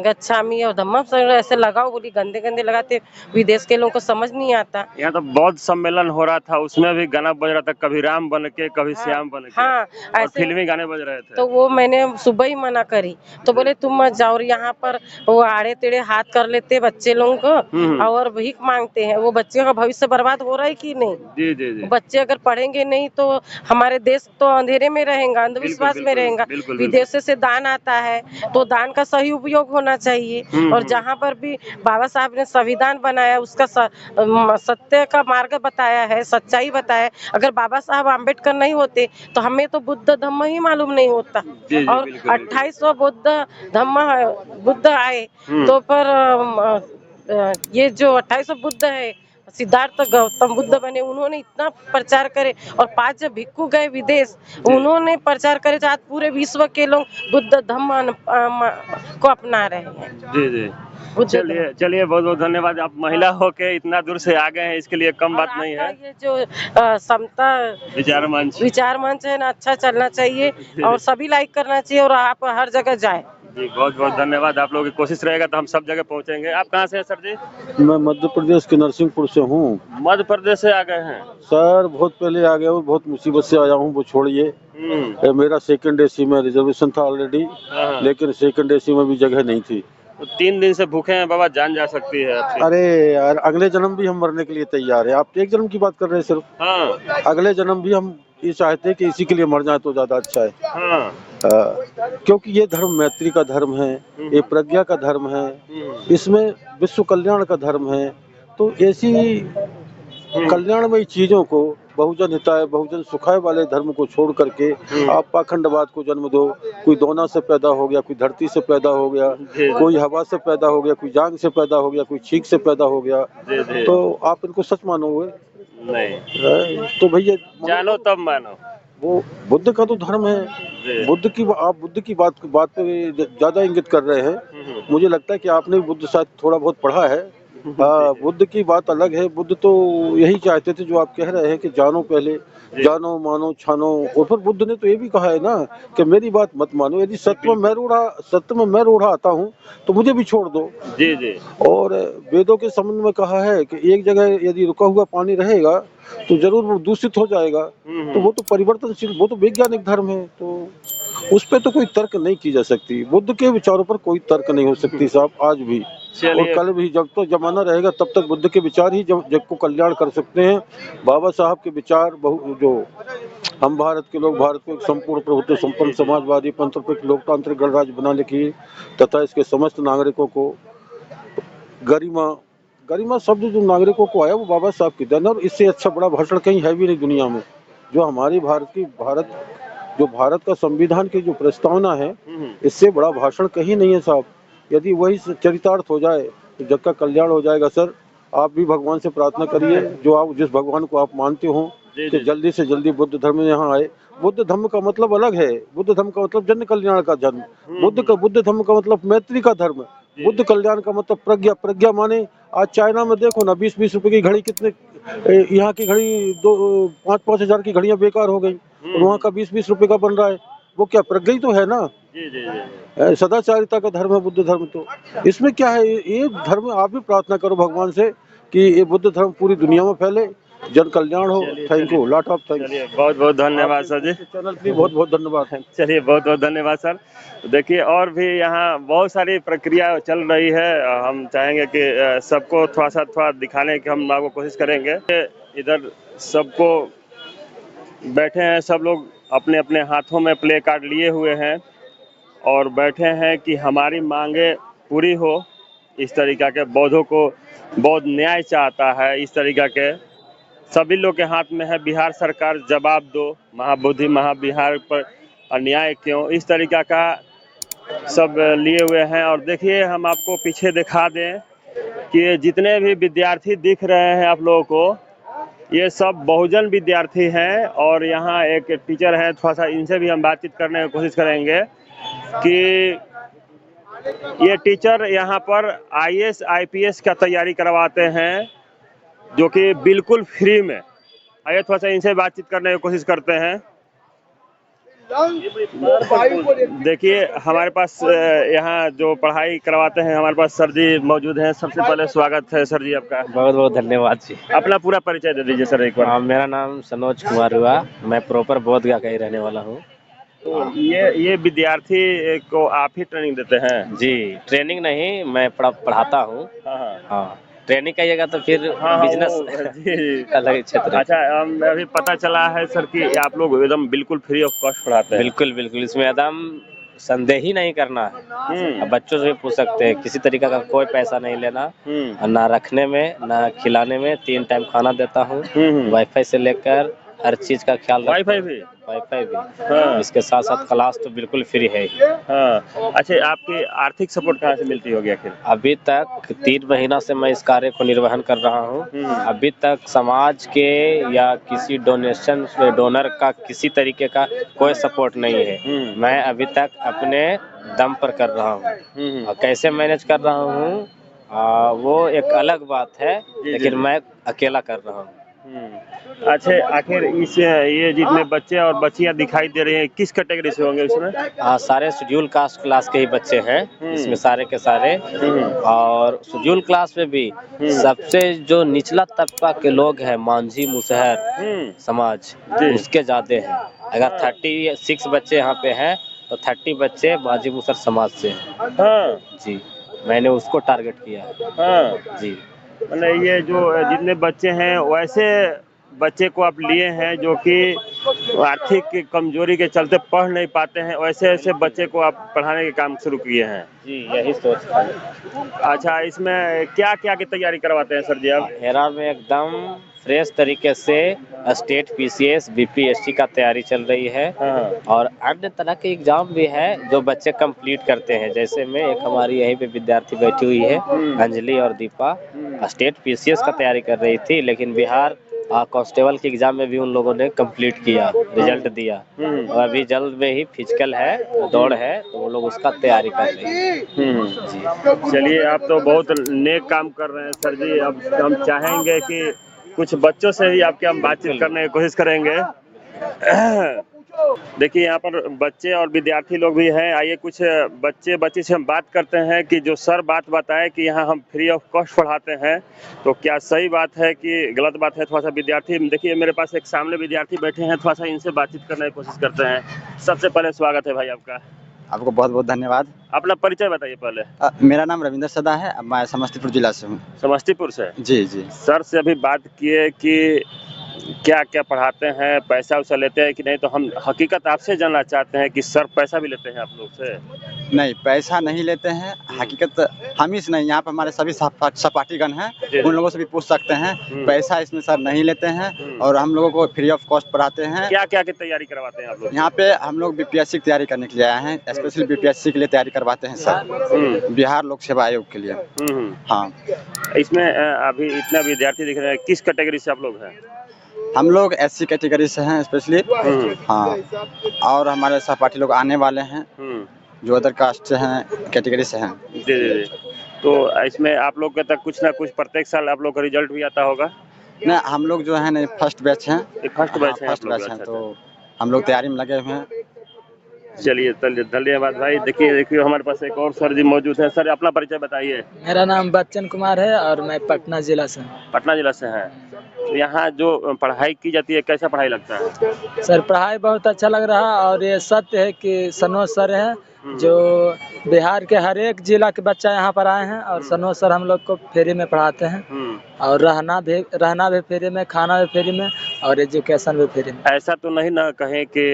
गच्छामि और धम्मम शरणम ऐसे लगाओ। बोली गंदे गंदे लगाते, विदेश के लोगों को समझ नहीं आता। यहाँ तो बौद्ध सम्मेलन हो रहा था, उसमें भी गाना बज रहा था, कभी राम बन के कभी श्याम बन के। हाँ, और ऐसे फिल्मी गाने बज रहे थे। तो वो मैंने सुबह ही मना करी, तो बोले तुम मत जाओ। और यहाँ पर वो आड़े टेढ़े हाथ कर लेते बच्चे लोगों को और भीख मांगते हैं। वो बच्चों का भविष्य बर्बाद हो रहा है कि नहीं? जी जी जी। बच्चे अगर पढ़ेंगे नहीं तो हमारे देश तो अंधेरे में रहेगा, अंधविश्वास में रहेगा। विदेश से दान आता है तो दान का सही उपयोग होना चाहिए। और जहाँ पर भी बाबा साहब ने संविधान बनाया, उसका सत्य का मार्ग बताया है, सच्चाई बताया। अगर बाबा साहब आम्बेडकर नहीं होते तो हमें तो बुद्ध धम्म ही मालूम नहीं होता। और 2800 बुद्ध आए, तो पर ये जो 2800 बुद्ध है, सिद्धार्थ गौतम बुद्ध बने, उन्होंने इतना प्रचार करे। और 5 जब भिक्खु गए विदेश, उन्होंने प्रचार करे, आज पूरे विश्व के लोग बुद्ध धम्म को अपना रहे हैं। जी जी। चलिए बहुत बहुत धन्यवाद। आप महिला होके इतना दूर से आ गए हैं, इसके लिए कम बात नहीं है। ये जो समता विचार मंच है ना, अच्छा चलना चाहिए और सभी लाइक करना चाहिए, और आप हर जगह जाए। जी बहुत बहुत धन्यवाद। आप लोगों की कोशिश रहेगा तो हम सब जगह पहुंचेंगे। आप कहाँ से हैं सर जी? मैं मध्य प्रदेश के नरसिंहपुर से हूँ। मध्य प्रदेश से आ गए हैं सर? बहुत पहले आ गया हूँ, बहुत मुसीबत से आया हूँ, वो छोड़िए। मेरा सेकंड एसी में रिजर्वेशन था ऑलरेडी, लेकिन सेकंड एसी में भी जगह नहीं थी। तो 3 दिन से भूखे हैं बाबा, जान जा सकती है आपकी। अरे यार, अगले जन्म भी हम मरने के लिए तैयार है। आप एक जन्म की बात कर रहे हैं सिर्फ? हाँ। अगले जन्म भी हम ये चाहते हैं कि इसी के लिए मर जाए तो ज्यादा अच्छा है। हाँ। क्योंकि ये धर्म मैत्री का धर्म है, ये प्रज्ञा का धर्म है, इसमें विश्व कल्याण का धर्म है। तो ऐसी कल्याणमयी चीजों को, बहुजन हिताय बहुजन सुखाय वाले धर्म को छोड़ करके आप पाखंडवाद को जन्म दो। कोई दोना से पैदा हो गया, कोई धरती से पैदा हो गया, कोई हवा से पैदा हो गया, कोई जांग से पैदा हो गया, कोई छींक से पैदा हो गया, तो आप इनको सच मानोगे? नहीं। तो भैया जानो तब मानो। वो बुद्ध का तो धर्म है। आप बुद्ध की बात पे ज्यादा इंगित कर रहे हैं। मुझे लगता है कि आपने बुद्ध शायद थोड़ा बहुत पढ़ा है। बुद्ध की बात अलग है। बुद्ध तो यही चाहते थे जो आप कह रहे हैं कि जानो पहले, जानो मानो छानो। और फिर बुद्ध ने तो ये भी कहा है ना कि मेरी बात मत मानो, यदि सत्य में मैं रूढ़ा आता हूँ तो मुझे भी छोड़ दो। जी जी। और वेदों के संबंध में कहा है कि एक जगह यदि रुका हुआ पानी रहेगा तो जरूर वो दूषित हो जाएगा। तो वो तो परिवर्तनशील, वो तो वैज्ञानिक धर्म है, तो उस पे तो कोई तर्क नहीं की जा सकती। बुद्ध के विचारों पर कोई तर्क नहीं हो सकती साहब, आज भी और कल भी। जब तक जमाना रहेगा तब तक बुद्ध के विचार ही जग को कल्याण कर सकते हैं। बाबा साहब के विचार जो हम भारत के लोग, भारत को एक संपूर्ण प्रभुत्व संपन्न समाजवादी पंथप्रतिक लोकतांत्रिक गणराज्य बनाने की तथा इसके समस्त नागरिकों को गरिमा शब्द जो नागरिकों को आया वो बाबा साहब की देन। और इससे अच्छा बड़ा भाषण कहीं है भी नहीं दुनिया में। जो हमारी भारत का संविधान की जो प्रस्तावना है, इससे बड़ा भाषण कहीं नहीं है साहब। यदि वही चरितार्थ हो जाए तो जग का कल्याण हो जाएगा। सर, आप भी भगवान से प्रार्थना करिए, जिस भगवान को आप मानते हो, कि जल्दी से जल्दी बुद्ध धर्म में यहाँ आए। बुद्ध धर्म का मतलब अलग है। बुद्ध धर्म का मतलब जन कल्याण का धर्म। बुद्ध धर्म का मतलब मैत्री का धर्म। बुद्ध कल्याण का मतलब प्रज्ञा माने। आज चाइना में देखो ना, 20-20 रुपए की घड़ी कितने, यहाँ की घड़ी 5-5 हजार की घड़ियां बेकार हो गई, और वहाँ का 20-20 रुपए का बन रहा है। वो क्या प्रज्ञा ही तो है ना। सदाचारिता का धर्म है बुद्ध धर्म। तो इसमें क्या है, ये धर्म आप भी प्रार्थना करो भगवान से कि ये बुद्ध धर्म पूरी दुनिया में फैले, जन कल्याण हो। Thank you, lot of thanks. बहुत बहुत धन्यवाद सर जी। चैनल के लिए बहुत बहुत धन्यवाद। चलिए बहुत बहुत धन्यवाद सर। देखिए और भी यहाँ बहुत सारी प्रक्रिया चल रही है। हम चाहेंगे कि सबको थोड़ा दिखाने की हम आपको कोशिश करेंगे। इधर सबको बैठे हैं, सब लोग अपने अपने हाथों में प्ले कार्ड लिए हुए हैं और बैठे हैं कि हमारी मांगे पूरी हो। इस तरीका के बौद्ध न्याय चाहता है। इस तरीका के सभी लोग के हाथ में है, बिहार सरकार जवाब दो, महाबोधि महाविहार पर अन्याय क्यों, इस तरीका का सब लिए हुए हैं। और देखिए हम आपको पीछे दिखा दें कि जितने भी विद्यार्थी दिख रहे हैं आप लोगों को, ये सब बहुजन विद्यार्थी हैं और यहाँ एक टीचर है, थोड़ा सा इनसे भी हम बातचीत करने की कोशिश करेंगे कि ये टीचर यहाँ पर IAS IPS का तैयारी करवाते हैं जो कि बिल्कुल फ्री में। आइए थोड़ा सा इनसे बातचीत करने की कोशिश करते हैं। देखिए हमारे पास यहाँ जो पढ़ाई करवाते हैं हमारे पास सर जी मौजूद हैं। सबसे पहले स्वागत है सर जी आपका। बहुत बहुत धन्यवाद जी। अपना पूरा परिचय दे दीजिए सर एक बार। मेरा नाम सनोज कुमार हुआ, मैं प्रॉपर बोधगया का ही रहने वाला हूँ। तो ये विद्यार्थी को आप ही ट्रेनिंग देते हैं? जी, ट्रेनिंग नहीं, मैं पढ़ाता हूँ। हाँ, ट्रेनिंग कहिएगा तो फिर बिजनेस अलग क्षेत्र है। अच्छा, अभी पता चला है सर कि आप लोग एकदम बिल्कुल फ्री ऑफ कॉस्ट पढ़ाते हैं? बिल्कुल बिल्कुल, इसमें एकदम संदेह ही नहीं करना है। अब बच्चों से भी पूछ सकते हैं, किसी तरीका का कोई पैसा नहीं लेना, ना रखने में ना खिलाने में। 3 टाइम खाना देता हूँ, वाईफाई से लेकर हर चीज का ख्याल। वाईफाई भी? हाँ। इसके साथ साथ क्लास तो बिल्कुल फ्री है। हाँ। अच्छा, आपकी आर्थिक सपोर्ट कहाँ से मिलती होगी आखिर? अभी तक 3 महीना से मैं इस कार्य को निर्वहन कर रहा हूँ। अभी तक समाज के या किसी डोनर का किसी तरीके का कोई सपोर्ट नहीं है। मैं अभी तक अपने दम पर कर रहा हूँ। और कैसे मैनेज कर रहा हूँ वो एक अलग बात है, लेकिन मैं अकेला कर रहा हूँ। अच्छा, आखिर ये जितने बच्चे और बच्चियां दिखाई दे रहे हैं किस कैटेगरी से होंगे इसमें? सारे शेड्यूल कास्ट क्लास के ही बच्चे हैं इसमें, सारे के सारे। और शेड्यूल क्लास में भी सबसे जो निचला तबका के लोग हैं, मांझी मुसहर समाज, उसके ज्यादा हैं। अगर 36 बच्चे यहाँ पे हैं तो 30 बच्चे मांझी मुसहर समाज से हैं। जी, मैंने उसको टारगेट किया। जी, मतलब ये जो जितने बच्चे हैं वैसे बच्चे को आप लिए हैं जो कि आर्थिक कमजोरी के चलते पढ़ नहीं पाते हैं, वैसे ऐसे बच्चे को आप पढ़ाने के काम शुरू किए हैं? जी, यही सोच है। अच्छा, इसमें क्या क्या की तैयारी करवाते हैं सर जी आप? हेरा में एकदम फ्रेश तरीके से स्टेट PCS BPSC का तैयारी चल रही है। और अन्य तरह के एग्जाम भी है जो बच्चे कंप्लीट करते हैं। जैसे में एक हमारी यहीं पे विद्यार्थी बैठी हुई है, अंजलि और दीपा, स्टेट PCS का तैयारी कर रही थी, लेकिन बिहार कांस्टेबल के एग्जाम में भी उन लोगों ने कंप्लीट किया, रिजल्ट दिया। और अभी जल्द में ही फिजिकल है, दौड़ है, तो वो लोग उसका तैयारी कर रहे हैं। चलिए, आप तो बहुत नेक काम कर रहे हैं सर जी। अब हम चाहेंगे कि कुछ बच्चों से ही आपके हम बातचीत करने की कोशिश करेंगे। देखिए यहाँ पर बच्चे और विद्यार्थी लोग भी हैं। आइए कुछ बच्चे से हम बात करते हैं कि जो सर बात बताए कि यहाँ हम फ्री ऑफ कॉस्ट पढ़ाते हैं, तो क्या सही बात है कि गलत बात है? थोड़ा सा विद्यार्थी, देखिए मेरे पास एक सामने विद्यार्थी बैठे हैं, थोड़ा सा इनसे बातचीत करने की कोशिश करते हैं। सबसे पहले स्वागत है भाई आपका। आपको बहुत बहुत धन्यवाद। अपना परिचय बताइए पहले। मेरा नाम रविंदर सदा है, मैं समस्तीपुर जिला से हूँ। समस्तीपुर से? जी जी। सर से अभी बात किए कि क्या क्या पढ़ाते हैं, पैसा उसा लेते हैं कि नहीं, तो हम हकीकत आपसे जानना चाहते हैं कि सर पैसा भी लेते हैं आप लोग से? नहीं, पैसा नहीं लेते हैं। हकीकत हम ही से नहीं, यहाँ पर हमारे सभी सपाटीगण हैं, उन लोगों से भी पूछ सकते हैं। पैसा इसमें सर नहीं लेते हैं और हम लोगों को फ्री ऑफ कॉस्ट पढ़ाते हैं। क्या क्या की तैयारी करवाते हैं आप लोग? यहाँ पे हम लोग BPSC की तैयारी करने के लिए आए हैं, स्पेशली BPSC के लिए तैयारी करवाते हैं सर, बिहार लोक सेवा आयोग के लिए। हाँ, इसमें अभी इतना विद्यार्थी दिख रहे हैं, किस कैटेगरी से आप लोग हैं? हम लोग SC कैटेगरी से हैं स्पेशली। हाँ, और हमारे सहपाठी लोग आने वाले हैं जो अदर कास्ट से हैं, कैटेगरी से हैं। जी। तो इसमें आप लोग के तक कुछ ना कुछ प्रत्येक साल आप लोग का रिजल्ट भी आता होगा? नहीं, हम लोग जो है ना फर्स्ट बैच हैं। फर्स्ट बैच हैं, तो हम लोग तैयारी में लगे हुए हैं। चलिए धन्यवाद भाई। देखिए हमारे पास एक और सर जी मौजूद है। सर अपना परिचय बताइए। मेरा नाम बच्चन कुमार है और मैं पटना जिला से हूँ। पटना जिला से हैं। तो यहाँ जो पढ़ाई की जाती है, कैसा पढ़ाई लगता है? सर पढ़ाई बहुत अच्छा लग रहा है और ये सत्य है कि सनोज सर है जो बिहार के हर एक जिला के बच्चा यहाँ पर आए हैं और सनोज सर हम लोग को फ्री में पढ़ाते हैं और रहना भी फ्री में, खाना भी फ्री में और एजुकेशन भी फ्री में। ऐसा तो नहीं ना कहें कि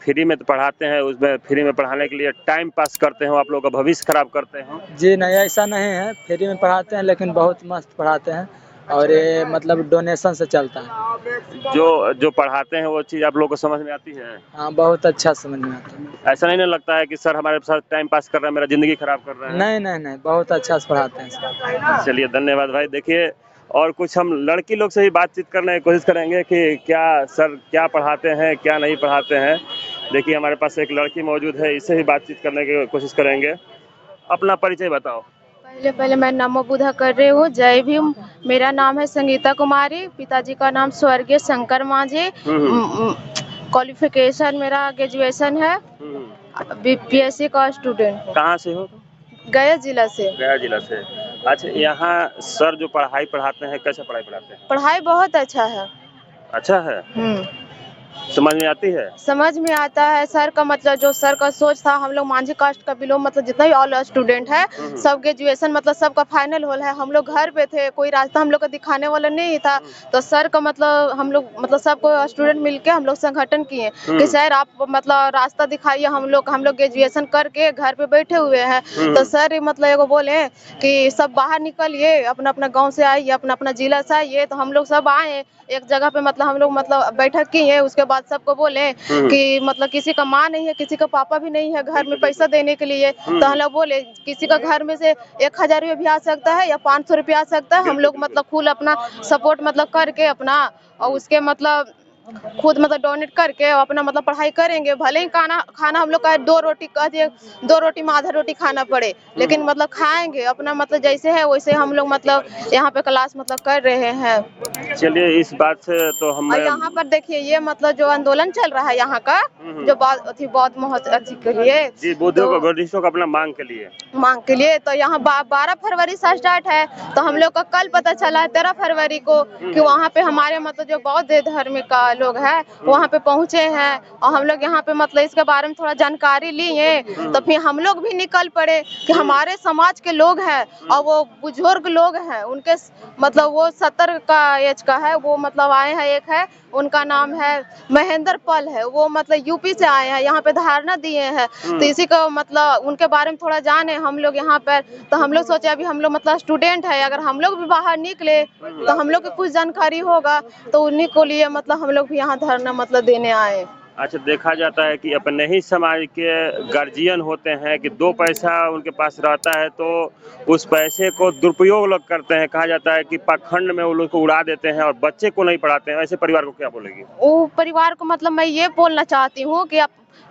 फ्री में तो पढ़ाते हैं, उसमें फ्री में पढ़ाने के लिए टाइम पास करते हैं, आप लोग का भविष्य खराब करते हैं? जी नहीं, ऐसा नहीं है। फ्री में पढ़ाते हैं लेकिन बहुत मस्त पढ़ाते हैं और ये मतलब डोनेशन से चलता है। जो पढ़ाते हैं वो चीज़ आप लोग को समझ में आती है? हाँ, बहुत अच्छा समझ में आता है। ऐसा नहीं लगता है कि सर हमारे साथ टाइम पास कर रहे हैं, मेरा जिंदगी खराब कर रहे हैं? नहीं, बहुत अच्छा से पढ़ाते हैं। चलिए धन्यवाद भाई। देखिए और कुछ हम लड़की लोग से ही बातचीत करने की कोशिश करेंगे कि क्या सर क्या पढ़ाते हैं क्या नहीं पढ़ाते हैं। देखिए हमारे पास एक लड़की मौजूद है, इससे ही बातचीत करने की कोशिश करेंगे। अपना परिचय बताओ। पहले मैं नमो बुद्धा कर रही हूँ। जय भीम। मेरा नाम है संगीता कुमारी, पिताजी का नाम स्वर्गीय शंकर मांझी। क्वालिफिकेशन मेरा ग्रेजुएशन है, बीपीएससी का स्टूडेंट। कहाँ से हो? गया जिला से। गया जिला से। अच्छा, यहाँ सर जो पढ़ाई पढ़ाते हैं कैसे पढ़ाई पढ़ाते हैं? पढ़ाई बहुत अच्छा है। अच्छा है? समझ में आती है? समझ में आता है। सर का मतलब जो सर का सोच था, हम लोग मांझी कास्ट का बिलोंग मतलब जितना भी ऑल स्टूडेंट है सब ग्रेजुएशन मतलब सबका फाइनल होल है। हम लोग घर पे थे, कोई रास्ता हम लोग को दिखाने वाला नहीं था, तो सर का मतलब हम लोग मतलब सबको स्टूडेंट मिलके हम लोग संगठन किए कि सर आप मतलब रास्ता दिखाइए। हम लोग ग्रेजुएशन करके घर पे बैठे हुए हैं, तो सर मतलब एगो बोले कि सब बाहर निकलिए, अपना अपना गाँव से आइए, अपना अपना जिला से आइए। तो हम लोग सब आए एक जगह पे, मतलब हम लोग मतलब बैठक किए। उसके बाद सबको बोले कि मतलब किसी का माँ नहीं है, किसी का पापा भी नहीं है घर में पैसा देने के लिए, तो हम लोग बोले किसी का घर में से 1000 रुपया भी आ सकता है या 500 रुपया आ सकता है। हम लोग मतलब खुद अपना सपोर्ट मतलब करके अपना और उसके मतलब खुद मतलब डोनेट करके अपना मतलब पढ़ाई करेंगे। भले ही खाना हम लोग का 2 रोटी में आधा रोटी खाना पड़े, लेकिन मतलब खाएंगे अपना मतलब जैसे है वैसे हम लोग मतलब यहाँ पे क्लास मतलब कर रहे हैं। चलिए इस बात से तो हम यहाँ पर देखिए ये मतलब जो आंदोलन चल रहा है यहाँ का जो बहुत महत्व के लिए जी बुद्धिस्टों का अपना मांग के लिए तो यहाँ 12 फरवरी से स्टार्ट है। तो हम लोग को कल पता चला है 13 फरवरी को कि वहाँ पे हमारे मतलब जो बौद्ध धर्म का लोग हैं वहाँ पे पहुँचे हैं, और हम लोग यहाँ पे मतलब इसके बारे में थोड़ा जानकारी लिए। तो फिर हम लोग भी निकल पड़े कि हमारे समाज के लोग हैं और वो बुजुर्ग लोग हैं, उनके मतलब वो 70 का एज का है, वो मतलब आए हैं। एक है उनका नाम है महेंद्र पल है, वो मतलब यूपी से आए हैं, यहाँ पे धारणा दिए हैं। तो इसी को मतलब उनके बारे में थोड़ा जाने हम लोग यहाँ पर। तो हम लोग सोचे अभी हम लोग मतलब स्टूडेंट है, अगर हम लोग भी बाहर निकले तो हम लोग को कुछ जानकारी होगा, तो उन्हीं को लिए मतलब हम लोग भी यहाँ धरना मतलब देने आए। अच्छा, देखा जाता है कि अपने ही समाज के गार्जियन होते हैं कि 2 पैसा उनके पास रहता है तो उस पैसे को दुरुपयोग लोग करते हैं। कहा जाता है कि पाखंड में वो लोग को उड़ा देते हैं और बच्चे को नहीं पढ़ाते हैं। ऐसे परिवार को क्या बोलेगी? वो परिवार को मतलब मैं ये बोलना चाहती हूँ कि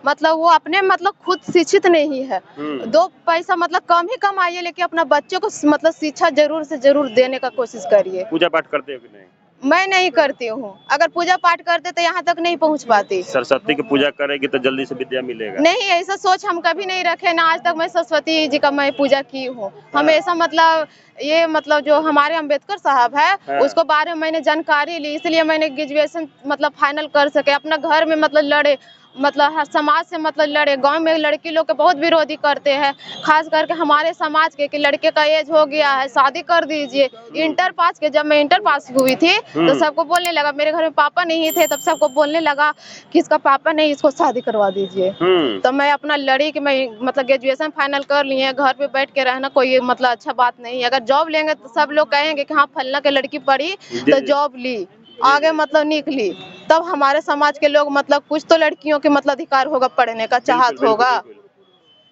मतलब वो अपने मतलब खुद शिक्षित नहीं है। 2 पैसा मतलब कम ही कमाइए, लेकिन अपना बच्चों को मतलब शिक्षा जरूर से जरूर देने का कोशिश करिए। पूजा पाठ करते हो कि नहीं? मैं नहीं करती हूँ। अगर पूजा पाठ करते तो यहाँ तक नहीं पहुँच पाती। सरस्वती की पूजा करेगी तो जल्दी से विद्या मिलेगा? नहीं, ऐसा सोच हम कभी नहीं रखे ना। आज तक मैं सरस्वती जी का मैं पूजा की हूँ। हमेशा मतलब ये मतलब जो हमारे अंबेडकर साहब है उसको बारे में मैंने जानकारी ली, इसलिए मैंने ग्रेजुएशन मतलब फाइनल कर सके। अपना घर में मतलब लड़े, मतलब हर समाज से मतलब लड़े। गांव में लड़की लोग के बहुत विरोधी करते हैं, खास करके हमारे समाज के कि लड़के का एज हो गया है शादी कर दीजिए। इंटर पास के जब मैं इंटर पास हुई थी तो सबको बोलने लगा, मेरे घर में पापा नहीं थे तब सबको बोलने लगा कि इसका पापा नहीं, इसको शादी करवा दीजिए। तो मैं अपना लड़ी कि मैं मतलब ग्रेजुएशन फाइनल कर लिए। घर पे बैठ के रहना कोई मतलब अच्छा बात नहीं। अगर जॉब लेंगे तो सब लोग कहेंगे कि हाँ फलना के लड़की पढ़ी तो जॉब ली, आगे मतलब निकली, तब हमारे समाज के लोग मतलब कुछ तो लड़कियों के मतलब अधिकार होगा, पढ़ने का चाहत होगा।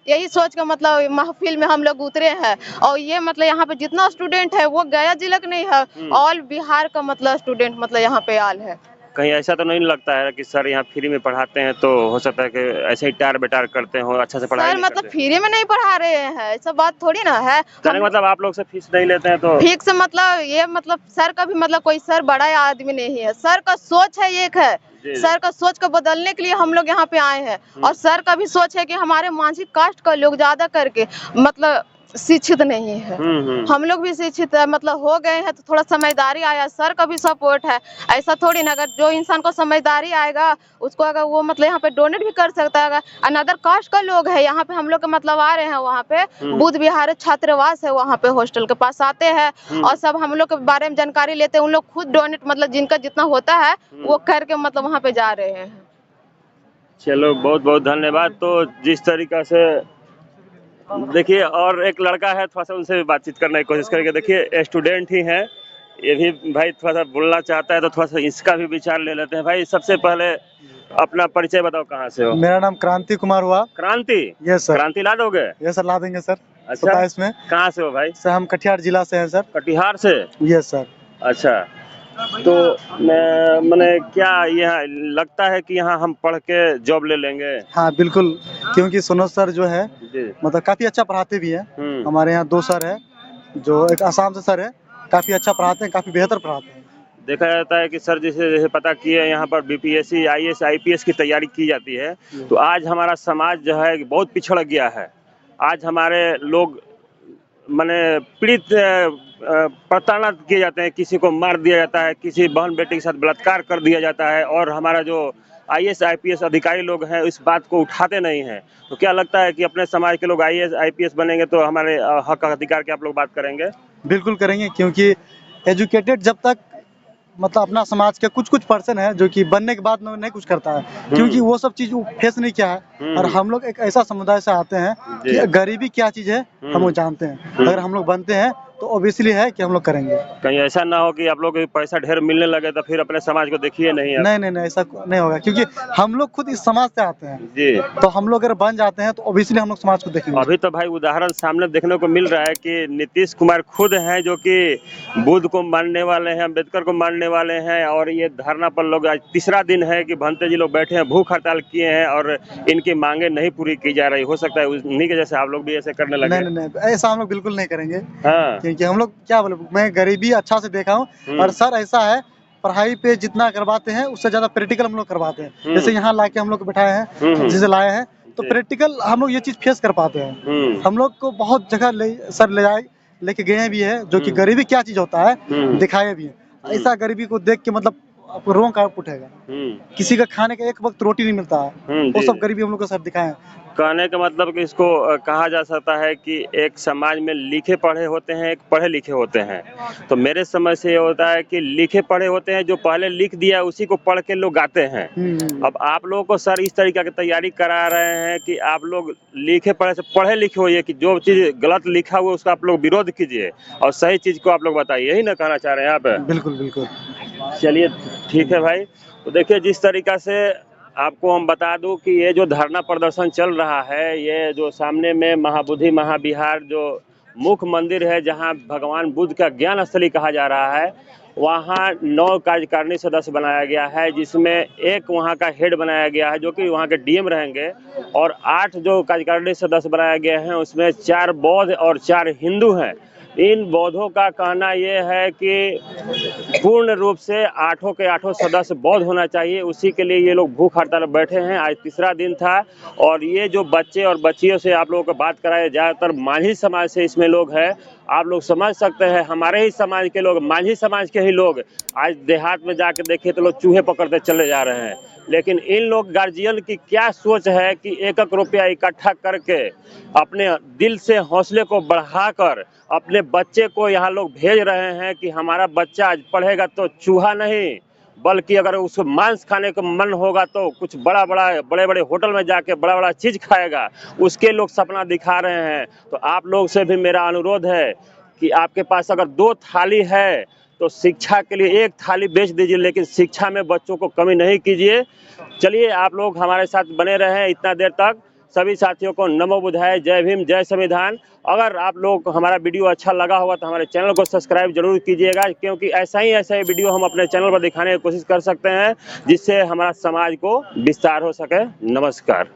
यही सोच के मतलब महफिल में हम लोग उतरे हैं। और ये मतलब यहाँ पे जितना स्टूडेंट है वो गया जिला का नहीं है, ऑल बिहार का मतलब स्टूडेंट मतलब यहाँ पे आल है। कहीं ऐसा तो नहीं लगता है कि सर यहाँ फ्री में पढ़ाते हैं तो हो सकता है कि ऐसे ही टार बेटार करते हो, अच्छा से पढ़ाई सर मतलब फ्री में नहीं पढ़ा रहे हैं, ऐसा बात थोड़ी ना है। मतलब आप लोग से फीस नहीं लेते हैं तो फिक्स मतलब ये मतलब सर का भी मतलब कोई सर बड़ा आदमी नहीं है। सर का सोच है एक है, सर का सोच को बदलने के लिए हम लोग यहाँ पे आए हैं। और सर का भी सोच है कि हमारे मांझी कास्ट का लोग ज्यादा करके मतलब शिक्षित नहीं है। हम लोग भी शिक्षित मतलब हो गए हैं तो थोड़ा समझदारी आया, सर का भी सपोर्ट है। ऐसा थोड़ी ना, अगर जो इंसान को समझदारी आएगा उसको अगर वो मतलब यहाँ पे डोनेट भी कर सकता है। अनदर कास्ट का लोग है यहाँ पे, हम लोग के मतलब आ रहे हैं वहाँ पे बुद्ध विहार छात्रावास है, वहाँ पे हॉस्टल के पास आते हैं और सब हम लोग के बारे में जानकारी लेते हैं। उन लोग खुद डोनेट मतलब जिनका जितना होता है वो करके मतलब वहाँ पे जा रहे हैं। चलो बहुत बहुत धन्यवाद। तो जिस तरीका से देखिए, और एक लड़का है, थोड़ा सा उनसे भी बातचीत करने की कोशिश करेंगे। देखिए स्टूडेंट ही है, ये भी भाई थोड़ा सा बोलना चाहता है तो थोड़ा सा इसका भी विचार ले लेते हैं। भाई सबसे पहले अपना परिचय बताओ, कहाँ से हो? मेरा नाम क्रांति कुमार हुआ। क्रांति? Yes sir. क्रांति ला दोगे? यस सर, ला देंगे सर। अच्छा, 27 में। कहाँ से हो भाई? सर हम कटिहार जिला से हैं सर। कटिहार से? Yes sir. अच्छा, तो मैंने क्या यह लगता है कि यहाँ हम पढ़ के जॉब ले लेंगे? हाँ बिल्कुल, क्योंकि सनोज सर जो है जी। मतलब काफी अच्छा पढ़ाते भी हैं। हमारे यहाँ 2 सर है, जो एक आसाम से सर है, काफी अच्छा पढ़ाते हैं, काफी बेहतर पढ़ाते हैं। देखा जाता है कि सर जैसे पता किए यहाँ पर बीपीएससी, आईएएस, आईपीएस की तैयारी की जाती है, तो आज हमारा समाज जो है बहुत पिछड़ गया है। आज हमारे लोग माने पीड़ित प्रताड़ना किए जाते हैं, किसी को मार दिया जाता है, किसी बहन बेटी के साथ बलात्कार कर दिया जाता है, और हमारा जो आईएएस आईपीएस अधिकारी लोग हैं इस बात को उठाते नहीं हैं। तो क्या लगता है कि अपने समाज के लोग आईएएस आईपीएस बनेंगे तो हमारे हक अधिकार की आप लोग बात करेंगे? बिल्कुल करेंगे, क्योंकि एजुकेटेड जब तक मतलब अपना समाज के कुछ पर्सन है जो कि बनने के बाद में नहीं कुछ करता है, क्योंकि वो सब चीज फेस नहीं किया है। और हम लोग एक ऐसा समुदाय से आते हैं कि गरीबी क्या चीज है हम लोग जानते हैं। अगर हम लोग बनते हैं तो ऑब्वियसली है कि हम लोग करेंगे। कहीं ऐसा ना हो कि आप लोग को पैसा ढेर मिलने लगे तो फिर अपने समाज को देखिए नहीं आप। नहीं ऐसा नहीं होगा, क्योंकि हम लोग खुद इस समाज से आते हैं जी। तो हम लोग अगर बन जाते हैं तो ऑब्वियसली हम लोग समाज को देखेंगे। अभी तो भाई उदाहरण सामने देखने को मिल रहा है कि नीतीश कुमार खुद हैं जो कि बुद्ध को मानने वाले हैं, अम्बेडकर को मानने वाले हैं, और ये धरना पर लोग आज तीसरा दिन है कि भंते जी लोग बैठे हैं, भूख हड़ताल किए हैं और इनकी मांगे नहीं पूरी की जा रही। हो सकता है उन्हीं के जैसे आप लोग भी ऐसे करने लगे। नहीं ऐसा हम लोग बिल्कुल नहीं करेंगे। हाँ। क्योंकि हम लोग क्या बोले, मैं गरीबी अच्छा से देखा हूँ। और सर ऐसा है, पढ़ाई पे जितना करवाते हैं उससे ज्यादा प्रैक्टिकल हम लोग करवाते हैं। जैसे यहाँ लाके हम लोग बिठाए हैं, जिसे लाए हैं, तो प्रैक्टिकल हम लोग ये चीज फेस कर पाते हैं। हम लोग को बहुत जगह सर लेके गए भी है, जो कि गरीबी क्या चीज होता है दिखाए भी है। ऐसा गरीबी को देख के मतलब आपको रोंग का उठेगा। किसी का खाने का एक वक्त रोटी नहीं मिलता है, वो सब गरीबी हम लोग को सर दिखाए। कहने का मतलब कि इसको कहा जा सकता है कि एक समाज में लिखे पढ़े होते हैं, एक पढ़े लिखे होते हैं। तो मेरे समझ से ये होता है कि लिखे पढ़े होते हैं, जो पहले लिख दिया उसी को पढ़ के लोग गाते हैं। अब आप लोगों को सर इस तरीके की तैयारी करा रहे हैं कि आप लोग लिखे पढ़े से पढ़े लिखे होइए, कि जो चीज गलत लिखा हुआ उसका आप लोग विरोध कीजिए और सही चीज को आप लोग बताइए। यही ना कहना चाह रहे हैं आप? बिल्कुल। चलिए ठीक है भाई। तो देखिए जिस तरीका से आपको हम बता दूं कि ये जो धरना प्रदर्शन चल रहा है, ये जो सामने में महाबोधि महाविहार जो मुख्य मंदिर है, जहां भगवान बुद्ध का ज्ञान स्थली कहा जा रहा है, वहां 9 कार्यकारिणी सदस्य बनाया गया है, जिसमें एक वहां का हेड बनाया गया है जो कि वहां के डीएम रहेंगे, और 8 जो कार्यकारिणी सदस्य बनाए गए हैं उसमें 4 बौद्ध और 4 हिंदू हैं। इन बौद्धों का कहना यह है कि पूर्ण रूप से 8 के 8 सदस्य बौद्ध होना चाहिए। उसी के लिए ये लोग भूख हड़ताल बैठे हैं। आज तीसरा दिन था, और ये जो बच्चे और बच्चियों से आप लोगों को बात कराए, ज़्यादातर मांझी समाज से इसमें लोग हैं। आप लोग समझ सकते हैं, हमारे ही समाज के लोग, मांझी समाज के ही लोग आज देहात में जाके देखे तो लोग चूहे पकड़ते चले जा रहे हैं। लेकिन इन लोग गार्जियन की क्या सोच है कि 1-1 रुपया इकट्ठा करके अपने दिल से हौसले को बढ़ाकर अपने बच्चे को यहाँ लोग भेज रहे हैं कि हमारा बच्चा आज पढ़ेगा तो चूहा नहीं, बल्कि अगर उसको मांस खाने का मन होगा तो कुछ बड़े होटल में जाके बड़ा चीज खाएगा। उसके लोग सपना दिखा रहे हैं। तो आप लोग से भी मेरा अनुरोध है कि आपके पास अगर 2 थाली है तो शिक्षा के लिए 1 थाली बेच दीजिए, लेकिन शिक्षा में बच्चों को कमी नहीं कीजिए। चलिए आप लोग हमारे साथ बने रहें इतना देर तक। सभी साथियों को नमो बुद्धाय, जय भीम, जय संविधान। अगर आप लोग को हमारा वीडियो अच्छा लगा होगा तो हमारे चैनल को सब्सक्राइब जरूर कीजिएगा, क्योंकि ऐसा ही वीडियो हम अपने चैनल पर दिखाने की कोशिश कर सकते हैं, जिससे हमारा समाज को विस्तार हो सके। नमस्कार।